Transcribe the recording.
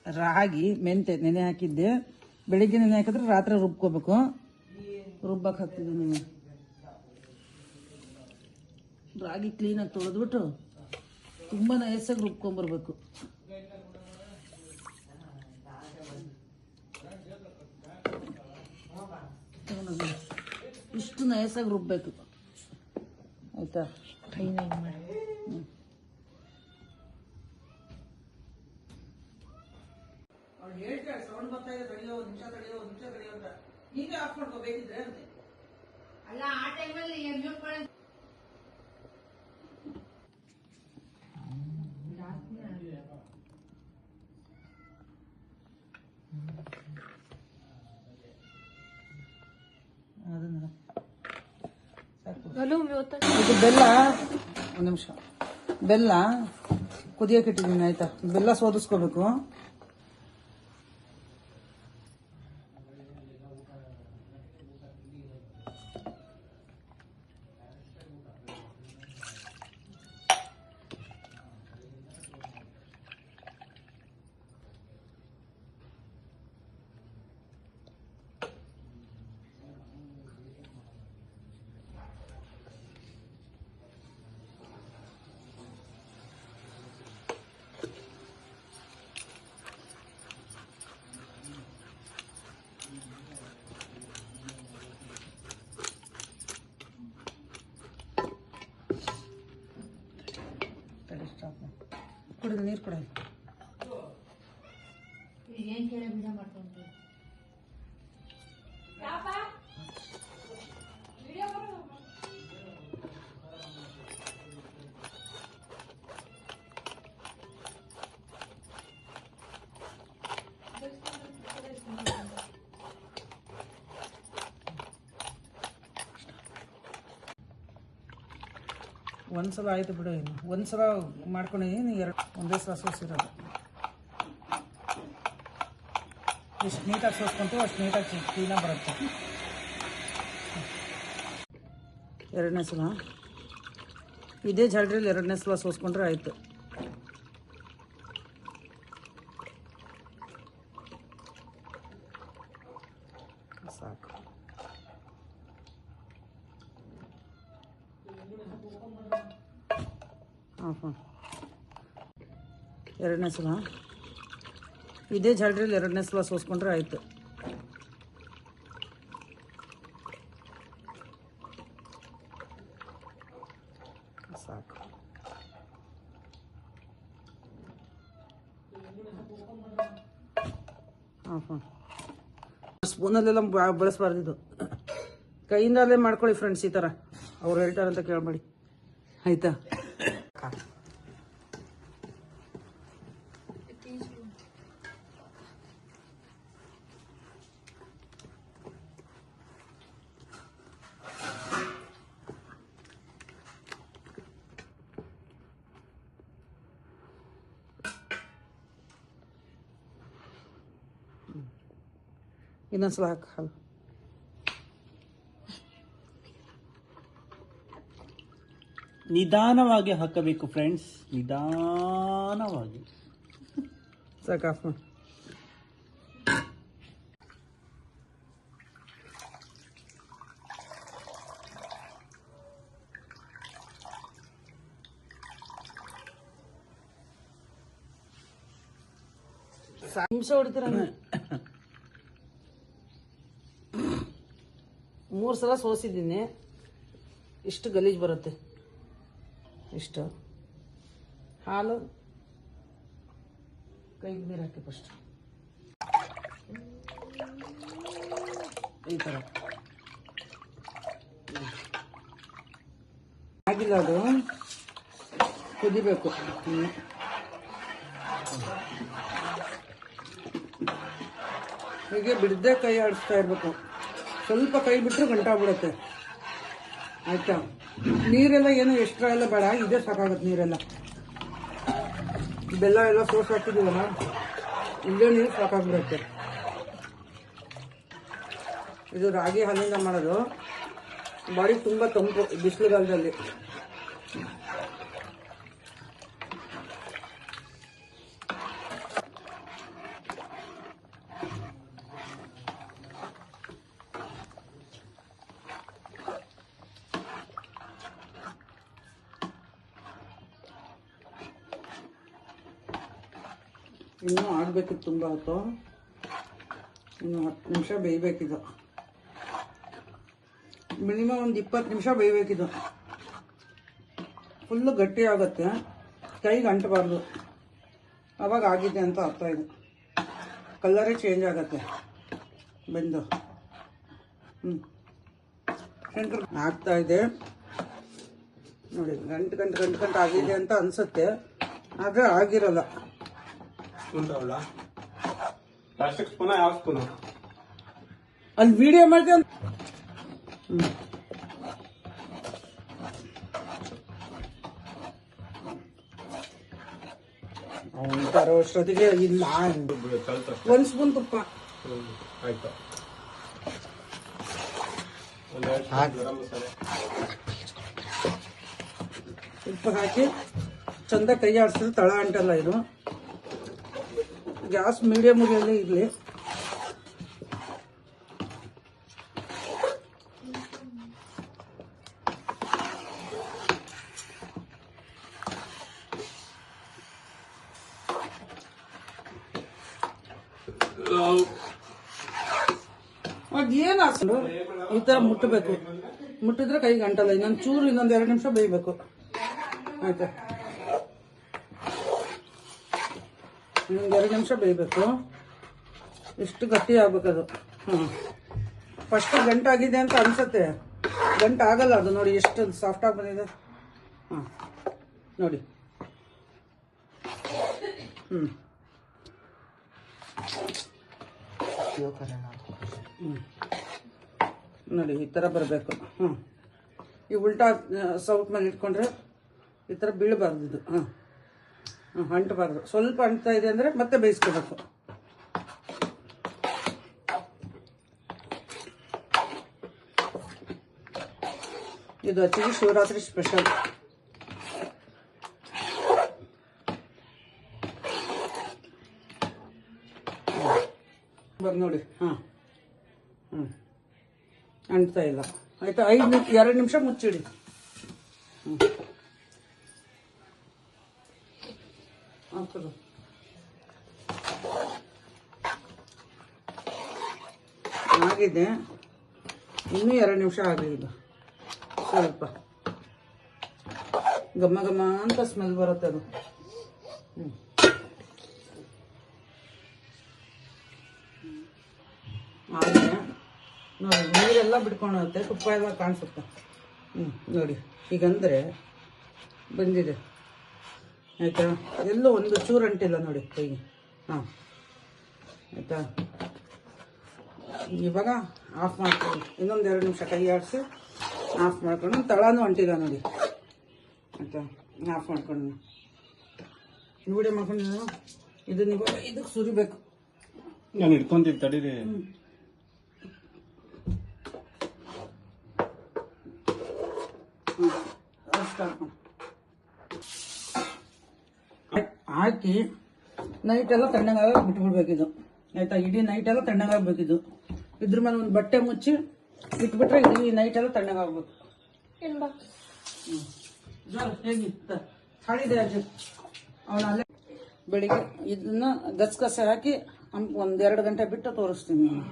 ರಾಗಿ ಮೆಂತೆ ನೆನೆ ಹಾಕಿದ್ದೆ. ಬೆಳಿಗ್ಗೆ ನೆನೆ ಹಾಕಿದ್ರೆ ರಾತ್ರಿ ರುಬ್ಕೋಬೇಕು. ರುಬ್ಬಕ್ಕೆ ಹಾಕ್ತಿದ್ದೀನಿ. ರಾಗಿ ಕ್ಲೀನಾಗಿ ತೊಳೆದ್ಬಿಟ್ಟು ತುಂಬ ನೈಸಾಗಿ ರುಬ್ಕೊಂಬರ್ಬೇಕು. ಇಷ್ಟು ನೈಸಾಗಿ ರುಬ್ಬೇಕು, ಆಯ್ತಾ? ಟ್ರೈನಿಂಗ್ ಮಾಡಿ ಅವ್ರು ಹೇಳ್ತಾರೆ ಸೌಂಡ್ ಬರ್ತಾ ಇದೆ, ತಡೆಯೋ ಒಂದು ನಿಮಿಷ ಅಂತ. ನೀವೇ ಆಫ್ ಮಾಡ್ಕೋಬೇಕಿದ್ರೆ ಅಂತೆ. ಅಲ್ಲ, ಆ ಟೈಮಲ್ಲಿ ಮ್ಯೂಟ್ ಮಾಡಿ ಇದು ಬೆಲ್ಲ. ಒಂದು ನಿಮಿಷ, ಬೆಲ್ಲ ಕುದಿಯಕ್ಕೆ ಇಟ್ಟಿದ್ದೀನಿ, ಆಯ್ತಾ? ಬೆಲ್ಲ ಸೋದಿಸ್ಕೋಬೇಕು. ಕುಡಿದು ನೀರು ಕೊಡ. ಏನ್ ಕೇಳ ಬಿಡ ಮಾಡ್ಕೊಂತೀವಿ. ಒಂದ್ಸಲ ಆಯ್ತು ಬಿಡು. ಇನ್ನು ಒಂದ್ಸಲ ಮಾಡ್ಕೊಂಡಿದ್ದೀನಿ, ಒಂದೇ ಸಲ ಸೋಸಿರೋದು. ಎಷ್ಟು ನೀಟಾಗಿ ಸೋಸ್ಕೊಂತೀವಿ ಅಷ್ಟು ನೀಟಾಗಿ ಕ್ಲೀನಾಗಿ ಬರುತ್ತೆ. ಎರಡನೇ ಸಲ ಇದೇ ಜಾಗದಲ್ಲಿ ಎರಡನೇ ಸಲ ಸೋಸ್ಕೊಂಡ್ರೆ ಆಯಿತು. ಸಾಕು. ಎರಡನೇ ಸಲ ಇದೇ ಜಾಗದಲ್ಲಿ ಎರಡನೇ ಸಲ ಸೋಸ್ಕೊಂಡ್ರೆ ಆಯಿತು. ಸಾಕು. ಸ್ಪೂನಲ್ಲೆಲ್ಲ ಬಳಸಬಾರ್ದಿದ್ದು, ಕೈಯಿಂದಲೇ ಮಾಡ್ಕೊಳ್ಳಿ ಫ್ರೆಂಡ್ಸ್. ಈ ಥರ ಅವ್ರು ಹೇಳ್ತಾರಂತ ಕೇಳಬೇಡಿ, ಆಯಿತಾ? ಇನ್ನೊಂದ್ಸಲ ಹಾಕಲ್ಲ. ನಿಧಾನವಾಗಿ ಹಾಕಬೇಕು ಫ್ರೆಂಡ್ಸ್, ನಿಧಾನವಾಗಿ. ಸಾಕು, ಆಫ್ ಮಾಡಿ. ನಿಮಿಷ ಹೊಡಿತೀರ. 3 ಸಲ ಸೋಸಿದ್ದೀನಿ. ಇಷ್ಟು ಗಲೀಜು ಬರುತ್ತೆ. ಇಷ್ಟು ಹಾಲು ಕೈಗೆ ನೀರು ಹಾಕಿ ಫಸ್ಟ್ ಈ ಥರ. ಆಗಿಲ್ಲ, ಅದು ಕುದಿಬೇಕು. ಹೀಗೆ ಬಿಡದೆ ಕೈ ಆಡಿಸ್ತಾ ಇರಬೇಕು. ಸ್ವಲ್ಪ ಕೈ ಬಿಟ್ಟರೆ ಗಂಟಾಗ್ಬಿಡುತ್ತೆ, ಆಯ್ತಾ? ನೀರೆಲ್ಲ ಏನು ಎಕ್ಸ್ಟ್ರಾ ಎಲ್ಲ ಬೇಡ, ಇದೇ ಸಾಕಾಗುತ್ತೆ. ನೀರೆಲ್ಲ ಬೆಲ್ಲ ಎಲ್ಲ ಸೋಸ್ ಹಾಕಿದ್ದೀವಲ್ಲ, ಇಲ್ಲೇ ನೀರು ಸಾಕಾಗ್ಬಿಡುತ್ತೆ. ಇದು ರಾಗಿ ಹಾಲಿಂದ ಮಾಡೋದು. ಬಾಡಿ ತುಂಬ ತಂಪು ಬಿಸಿಲುಗಾಲದಲ್ಲಿ. ಇನ್ನೂ ಆಗಬೇಕಿತ್ತು ತುಂಬ ಹೊತ್ತು. ಇನ್ನು 10 ನಿಮಿಷ ಬೇಯಬೇಕಿದು. ಮಿನಿಮಮ್ ಒಂದು 20 ನಿಮಿಷ ಬೇಯಬೇಕಿದು. ಫುಲ್ಲು ಗಟ್ಟಿ ಆಗುತ್ತೆ, ಕೈಗೆ ಅಂಟಬಾರ್ದು. ಅವಾಗ ಆಗಿದೆ ಅಂತ ಅರ್ಥ ಇದು. ಕಲರೇ ಚೇಂಜ್ ಆಗುತ್ತೆ ಬೆಂದು. ಶಂಕರ್ ಆಗ್ತಾ ಇದೆ ನೋಡಿ. ಗಂಟು ಆಗಿದೆ ಅಂತ ಅನ್ಸುತ್ತೆ, ಆದರೆ ಆಗಿರಲ್ಲ. ಅಲ್ಲಿ ವಿಡಿಯೋ ಮಾಡಿದೆ. ಅಷ್ಟೊತ್ತಿಗೆ ಇಲ್ಲ. 1 ಸ್ಪೂನ್ ತುಪ್ಪ ಉಪ್ಪು ಹಾಕಿ ಚಂದ ಕೈ ಆಡಿಸಿದ್ರೆ ತಳ ಅಂಟಲ್ಲ ಇದು. ಗ್ಯಾಸ್ ಮೀಡಿಯಮ್ ಉರಿಯಲ್ಲೇ ಇರಲಿ. ಅದೇನು ಹಾಕೊಂಡು ಈ ಥರ ಮುಟ್ಟಬೇಕು. ಮುಟ್ಟಿದ್ರೆ ಕೈಗೆ ಅಂಟಲ್ಲ. ಇನ್ನೊಂದು ಚೂರು, ಇನ್ನೊಂದು 2 ನಿಮಿಷ ಬೇಯಬೇಕು. ಆಯ್ತಾ? ಇನ್ನೊಂದು 2 ನಿಮಿಷ ಬೇಯಬೇಕು. ಎಷ್ಟು ಗಟ್ಟಿ ಆಗ್ಬೇಕದು. ಫಸ್ಟ್ ಗಂಟಾಗಿದೆ ಅಂತ ಅನ್ಸುತ್ತೆ, ಗಂಟು ಆಗಲ್ಲ ಅದು. ನೋಡಿ ಎಷ್ಟು ಸಾಫ್ಟಾಗಿ ಬಂದಿದೆ. ನೋಡಿ. ನೋಡಿ ಈ ಥರ ಬರಬೇಕು. ಈ ಉಲ್ಟಾ ಸೌಟ್ ಮೇಲೆ ಇಟ್ಕೊಂಡ್ರೆ ಈ ಥರ ಬೀಳಬಾರ್ದು ಇದು. ಅಂಟಬಾರ್ದು. ಸ್ವಲ್ಪ ಅಂಟ್ತಾ ಇದೆ ಅಂದರೆ ಮತ್ತೆ ಬೇಯಿಸ್ಕೋಬೇಕು. ಇದು ಆಕ್ಚುಲಿ ಶಿವರಾತ್ರಿ ಸ್ಪೆಷಲ್. ನೋಡಿ. ಅಂಟ್ತಾ ಇಲ್ಲ. ಆಯ್ತಾ? 2 ನಿಮಿಷ ಮುಚ್ಚಿಡಿ. ಆಗಿದೆ. ಇನ್ನೂ 2 ನಿಮಿಷ ಆಗಲಿಲ್ಲ. ಸ್ವಲ್ಪ ಘಮ ಘಮ ಅಂತ ಸ್ಮೆಲ್ ಬರುತ್ತೆ ಅದು. ಆದರೆ ನೋಡಿ ನೀರೆಲ್ಲ ಬಿಟ್ಕೊಂಡುತ್ತೆ, ತುಪ್ಪ ಎಲ್ಲ ಕಾಣಿಸುತ್ತೆ. ನೋಡಿ ಹೀಗಂದರೆ ಬಂದಿದೆ. ಆಯಿತಾ? ಎಲ್ಲೂ ಒಂದು ಚೂರು ಅಂಟಿಲ್ಲ ನೋಡಿ ಕೈಗೆ. ಆಯಿತಾ? ಇವಾಗ ಆಫ್ ಮಾಡ್ಕೊಂಡು ಇನ್ನೊಂದು 2 ನಿಮಿಷ ಕೈ ಆಡಿಸಿ ಆಫ್ ಮಾಡ್ಕೊಂಡು, ತಳನೂ ಅಂಟಿಲ್ಲ ನೋಡಿ. ಆಯಿತಾ? ಆಫ್ ಮಾಡ್ಕೊಂಡು ವಿಡಿಯೋ ಮಾಡ್ಕೊಂಡು ಇದನ್ನ ಇವಾಗ ಇದಕ್ಕೆ ಸುರಿಬೇಕು. ನಾನು ಇಟ್ಕೊಂತೀನಿ ತಡೀರಿ. ಹಾಕಿ ನೈಟೆಲ್ಲ ತಣ್ಣಗಾಗಿ ಬಿಟ್ಬಿಡ್ಬೇಕಿದು. ಆಯ್ತಾ? ಇಡೀ ನೈಟೆಲ್ಲ ತಣ್ಣಗಾಗಬೇಕಿದು. ಇದ್ರ ಮೇಲೆ ಒಂದು ಬಟ್ಟೆ ಮುಚ್ಚಿ ಇಟ್ಬಿಟ್ರೆ ಇಡೀ ನೈಟೆಲ್ಲ ತಣ್ಣಗಾಗ್ಬೇಕು. ಹೇಗಿತ್ತ ಹಾಳಿದೆ ಅಜ್ಜಿ ಅವನ ಅಲ್ಲೇ. ಬೆಳಿಗ್ಗೆ ಇದನ್ನ ಗಸಗಸೆ ಹಾಕಿ 1-2 ಗಂಟೆ ಬಿಟ್ಟು ತೋರಿಸ್ತೀನಿ ನಾನು.